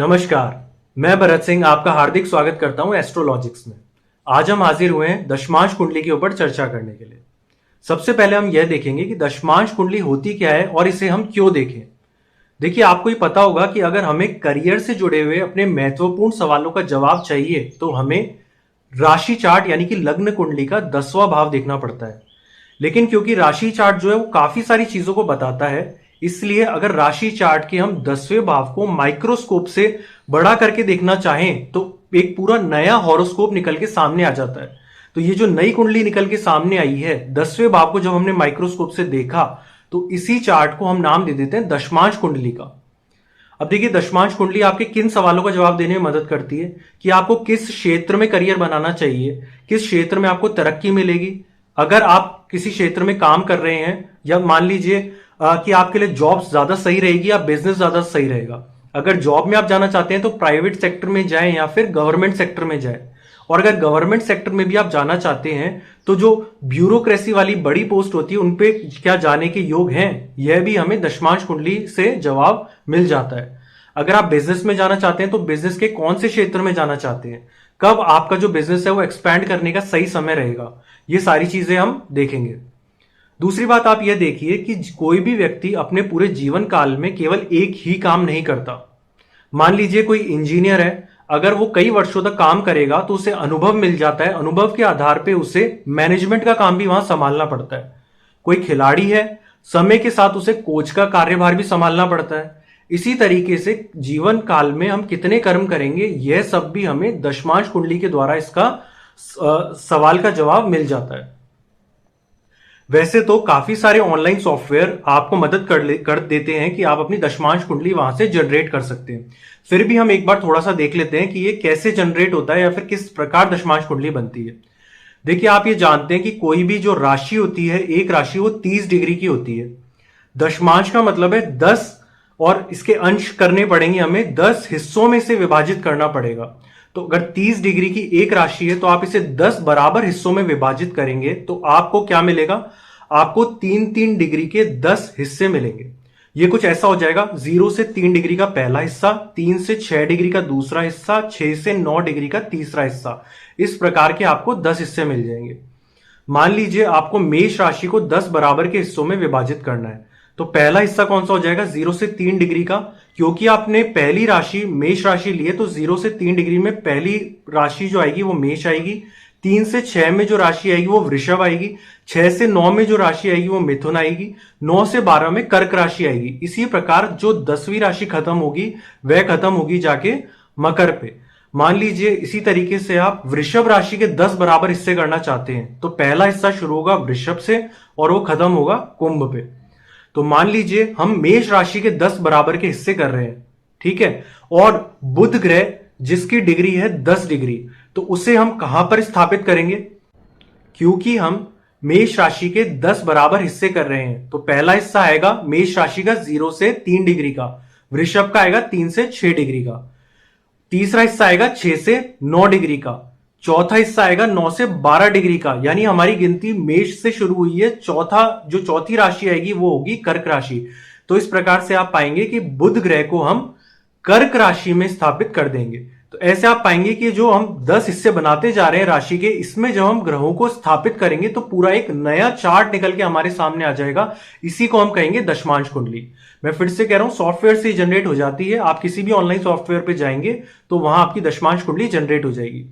नमस्कार। मैं भरत सिंह आपका हार्दिक स्वागत करता हूं एस्ट्रोलॉजिक्स में। आज हम हाजिर हुए हैं दशमांश कुंडली के ऊपर चर्चा करने के लिए। सबसे पहले हम यह देखेंगे कि दशमांश कुंडली होती क्या है और इसे हम क्यों देखें। देखिए, आपको ही पता होगा कि अगर हमें करियर से जुड़े हुए अपने महत्वपूर्ण सवालों का जवाब चाहिए तो हमें राशि चार्ट यानी कि लग्न कुंडली का 10वां भाव देखना पड़ता है। लेकिन क्योंकि राशि चार्ट जो है वो काफी सारी चीजों को बताता है, इसलिए अगर राशि चार्ट के हम 10वें भाव को माइक्रोस्कोप से बड़ा करके देखना चाहें तो एक पूरा नया हॉरोस्कोप निकल के सामने आ जाता है। तो ये जो नई कुंडली निकल के सामने आई है, 10वें भाव को जब हमने माइक्रोस्कोप से देखा तो इसी चार्ट को हम नाम दे देते हैं दशमांश कुंडली का। अब देखिए, दशमांश कुंडली आपके किन सवालों का जवाब देने में मदद करती है कि आपको किस क्षेत्र में करियर बनाना चाहिए, किस क्षेत्र में आपको तरक्की मिलेगी। अगर आप किसी क्षेत्र में काम कर रहे हैं या मान लीजिए कि आपके लिए जॉब ज्यादा सही रहेगी या बिजनेस ज्यादा सही रहेगा। अगर जॉब में आप जाना चाहते हैं तो प्राइवेट सेक्टर में जाएं या फिर गवर्नमेंट सेक्टर में जाएं। और अगर गवर्नमेंट सेक्टर में भी आप जाना चाहते हैं तो जो ब्यूरोक्रेसी वाली बड़ी पोस्ट होती है उन पे क्या जाने के योग हैं, यह भी हमें दशमांश कुंडली से जवाब मिल जाता है। अगर आप बिजनेस में जाना चाहते हैं तो बिजनेस के कौन से क्षेत्र में जाना चाहते हैं, कब आपका जो बिजनेस है वो एक्सपैंड करने का सही समय रहेगा, ये सारी चीजें हम देखेंगे। दूसरी बात आप यह देखिए कि कोई भी व्यक्ति अपने पूरे जीवन काल में केवल एक ही काम नहीं करता। मान लीजिए कोई इंजीनियर है, अगर वो कई वर्षों तक काम करेगा तो उसे अनुभव मिल जाता है। अनुभव के आधार पे उसे मैनेजमेंट का काम भी वहां संभालना पड़ता है। कोई खिलाड़ी है, समय के साथ उसे कोच का कार्यभार भी संभालना पड़ता है। इसी तरीके से जीवन काल में हम कितने कर्म करेंगे, यह सब भी हमें दशमांश कुंडली के द्वारा इसका सवाल का जवाब मिल जाता है। वैसे तो काफी सारे ऑनलाइन सॉफ्टवेयर आपको मदद कर देते हैं कि आप अपनी दशमांश कुंडली वहां से जनरेट कर सकते हैं। फिर भी हम एक बार थोड़ा सा देख लेते हैं कि ये कैसे जनरेट होता है या फिर किस प्रकार दशमांश कुंडली बनती है। देखिए, आप ये जानते हैं कि कोई भी जो राशि होती है, एक राशि वो 30 डिग्री की होती है। दशमांश का मतलब है 10 और इसके अंश करने पड़ेंगे, हमें 10 हिस्सों में से विभाजित करना पड़ेगा। तो अगर 30 डिग्री की एक राशि है तो आप इसे 10 बराबर हिस्सों में विभाजित करेंगे तो आपको क्या मिलेगा, आपको 3-3 डिग्री के 10 हिस्से मिलेंगे। ये कुछ ऐसा हो जाएगा, 0 से 3 डिग्री का पहला हिस्सा, 3 से 6 डिग्री का दूसरा हिस्सा, 6 से 9 डिग्री का तीसरा हिस्सा। इस प्रकार के आपको 10 हिस्से मिल जाएंगे। मान लीजिए आपको मेष राशि को 10 बराबर के हिस्सों में विभाजित करना है, तो पहला हिस्सा कौन सा हो जाएगा, 0 से 3 डिग्री का। क्योंकि आपने पहली राशि मेष राशि ली है तो 0 से 3 डिग्री में पहली राशि जो आएगी वो मेष आएगी। 3 से 6 में जो राशि आएगी वो वृषभ आएगी। 6 से 9 में जो राशि आएगी वो मिथुन आएगी। 9 से 12 में कर्क राशि आएगी। इसी प्रकार जो 10वीं राशि खत्म होगी वह खत्म होगी जाके मकर पे। मान लीजिए इसी तरीके से आप वृषभ राशि के 10 बराबर हिस्से करना चाहते हैं तो पहला हिस्सा शुरू होगा वृषभ से और वो खत्म होगा कुंभ पे। तो मान लीजिए हम मेष राशि के 10 बराबर के हिस्से कर रहे हैं, ठीक है। और बुध ग्रह जिसकी डिग्री है 10 डिग्री, तो उसे हम कहां पर स्थापित करेंगे, क्योंकि हम मेष राशि के 10 बराबर हिस्से कर रहे हैं तो पहला हिस्सा आएगा मेष राशि का 0 से 3 डिग्री का, वृषभ का आएगा 3 से 6 डिग्री का, तीसरा हिस्सा आएगा 6 से 9 डिग्री का, चौथा हिस्सा आएगा 9 से 12 डिग्री का। यानी हमारी गिनती मेष से शुरू हुई है, चौथी राशि आएगी वो होगी कर्क राशि। तो इस प्रकार से आप पाएंगे कि बुध ग्रह को हम कर्क राशि में स्थापित कर देंगे। तो ऐसे आप पाएंगे कि जो हम 10 हिस्से बनाते जा रहे हैं राशि के, इसमें जब हम ग्रहों को स्थापित करेंगे तो पूरा एक नया चार्ट निकल के हमारे सामने आ जाएगा। इसी को हम कहेंगे दशमांश कुंडली। मैं फिर से कह रहा हूं, सॉफ्टवेयर से जनरेट हो जाती है। आप किसी भी ऑनलाइन सॉफ्टवेयर पे जाएंगे तो वहां आपकी दशमांश कुंडली जनरेट हो जाएगी।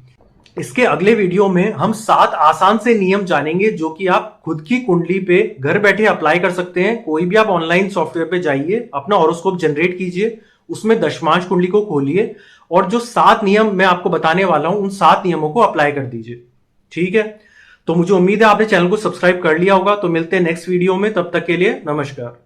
इसके अगले वीडियो में हम 7 आसान से नियम जानेंगे जो कि आप खुद की कुंडली पे घर बैठे अप्लाई कर सकते हैं। कोई भी आप ऑनलाइन सॉफ्टवेयर पे जाइए, अपना हॉरोस्कोप जनरेट कीजिए, उसमें दशमांश कुंडली को खोलिए और जो 7 नियम मैं आपको बताने वाला हूं उन 7 नियमों को अप्लाई कर दीजिए, ठीक है। तो मुझे उम्मीद है आपने चैनल को सब्सक्राइब कर लिया होगा। तो मिलते हैं नेक्स्ट वीडियो में, तब तक के लिए नमस्कार।